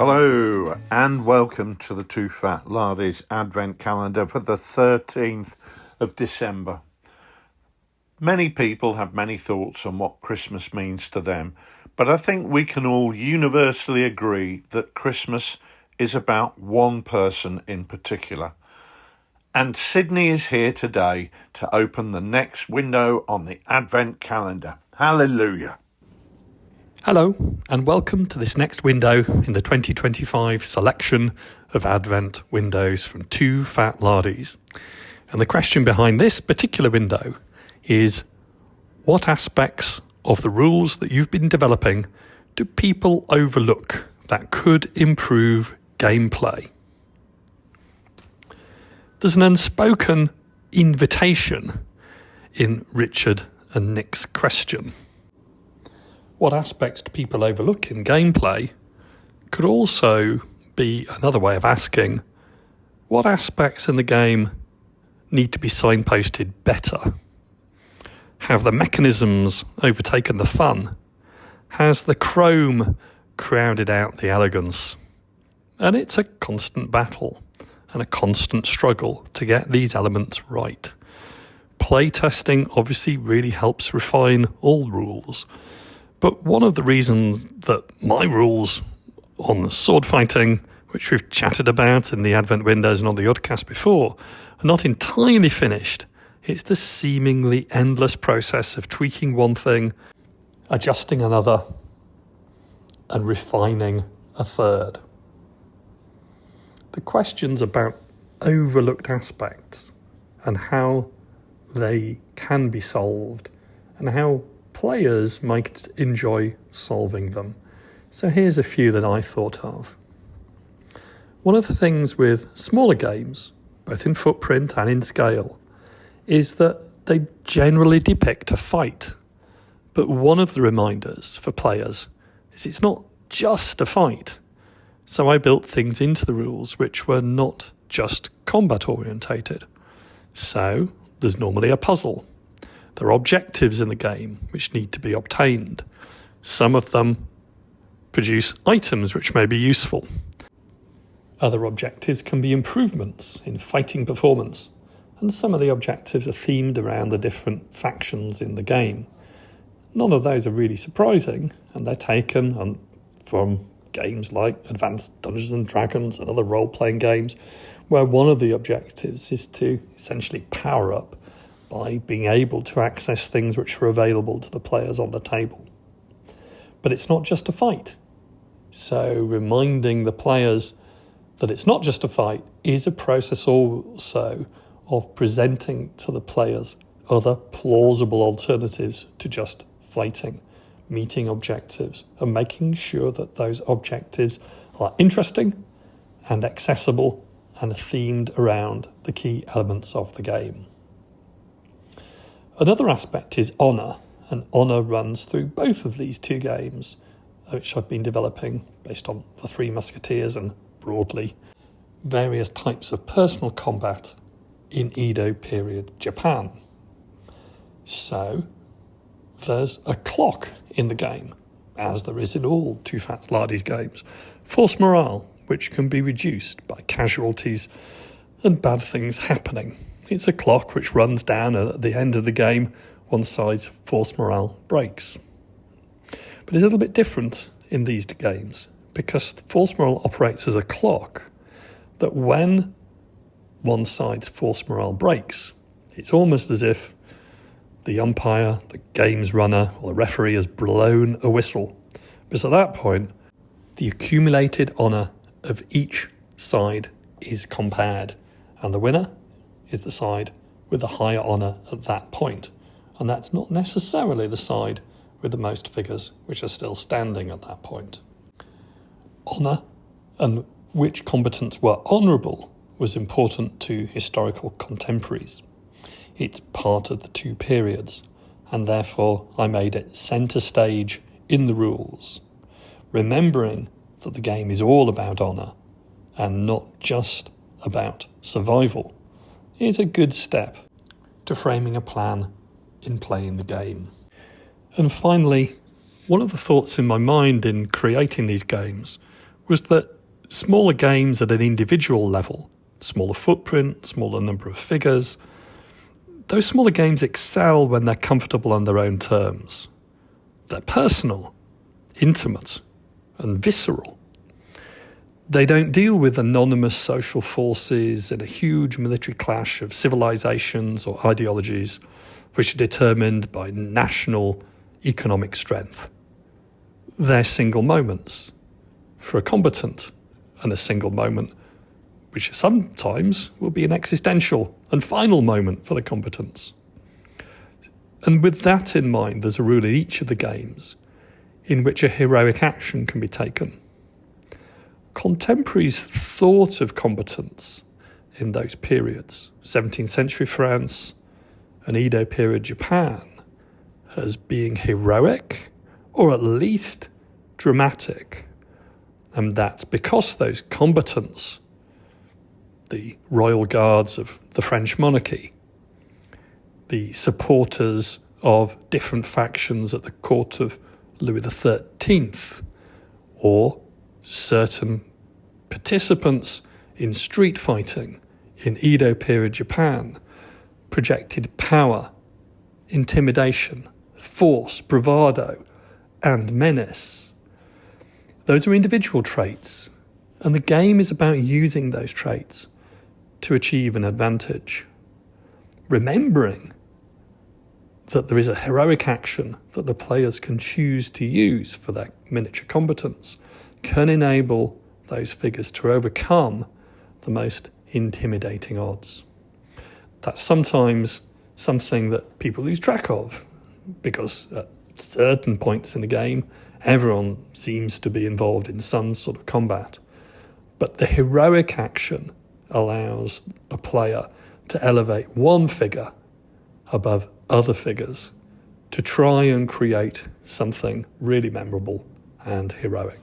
Hello and welcome to the TooFatLardies Advent calendar for the 13th of December. Many people have many thoughts on what Christmas means to them, but I think we can all universally agree that Christmas is about one person in particular. And Sidney is here today to open the next window on the Advent calendar. Hallelujah. Hello, and welcome to this next window in the 2025 selection of Advent windows from TooFatLardies. And the question behind this particular window is, what aspects of the rules that you've been developing do people overlook that could improve gameplay? There's an unspoken invitation in Richard and Nick's question. What aspects do people overlook in gameplay could also be another way of asking, what aspects in the game need to be signposted better? Have the mechanisms overtaken the fun? Has the chrome crowded out the elegance? And it's a constant battle and a constant struggle to get these elements right. Playtesting obviously really helps refine all rules. But one of the reasons that my rules on the sword fighting, which we've chatted about in the Advent windows and on the Udcast before, are not entirely finished, it's the seemingly endless process of tweaking one thing, adjusting another, and refining a third. The questions about overlooked aspects and how they can be solved and how players might enjoy solving them. So here's a few that I thought of. One of the things with smaller games, both in footprint and in scale, is that they generally depict a fight. But one of the reminders for players is it's not just a fight. So I built things into the rules which were not just combat orientated. So there's normally a puzzle. There are objectives in the game which need to be obtained. Some of them produce items which may be useful. Other objectives can be improvements in fighting performance, and some of the objectives are themed around the different factions in the game. None of those are really surprising, and they're taken from games like Advanced Dungeons and Dragons and other role-playing games, where one of the objectives is to essentially power up by being able to access things which are available to the players on the table. But it's not just a fight. So reminding the players that it's not just a fight is a process also of presenting to the players other plausible alternatives to just fighting, meeting objectives, and making sure that those objectives are interesting and accessible and themed around the key elements of the game. Another aspect is honour, and honour runs through both of these two games, which I've been developing based on the Three Musketeers and, broadly, various types of personal combat in Edo period Japan. So, there's a clock in the game, as there is in all TooFatLardies games, force morale, which can be reduced by casualties and bad things happening. It's a clock which runs down, and at the end of the game, one side's force morale breaks. But it's a little bit different in these games, because force morale operates as a clock that when one side's force morale breaks, it's almost as if the umpire, the game's runner, or the referee has blown a whistle. Because at that point, the accumulated honour of each side is compared, and the winner is the side with the higher honour at that point. And that's not necessarily the side with the most figures which are still standing at that point. Honour and which combatants were honourable was important to historical contemporaries. It's part of the two periods, and therefore I made it centre stage in the rules, remembering that the game is all about honour and not just about survival. Is a good step to framing a plan in playing the game. And finally, one of the thoughts in my mind in creating these games was that smaller games at an individual level, smaller footprint, smaller number of figures, those smaller games excel when they're comfortable on their own terms. They're personal, intimate, and visceral. They don't deal with anonymous social forces in a huge military clash of civilizations or ideologies which are determined by national economic strength. They're single moments for a combatant, and a single moment which sometimes will be an existential and final moment for the combatants. And with that in mind, there's a rule in each of the games in which a heroic action can be taken. Contemporaries thought of combatants in those periods, 17th century France and Edo period Japan, as being heroic or at least dramatic. And that's because those combatants, the royal guards of the French monarchy, the supporters of different factions at the court of Louis XIII, or certain participants in street fighting in Edo period Japan, projected power, intimidation, force, bravado, and menace. Those are individual traits, and the game is about using those traits to achieve an advantage. Remembering that there is a heroic action that the players can choose to use for their miniature combatants can enable those figures to overcome the most intimidating odds. That's sometimes something that people lose track of, because at certain points in the game, everyone seems to be involved in some sort of combat. But the heroic action allows a player to elevate one figure above other figures to try and create something really memorable and heroic.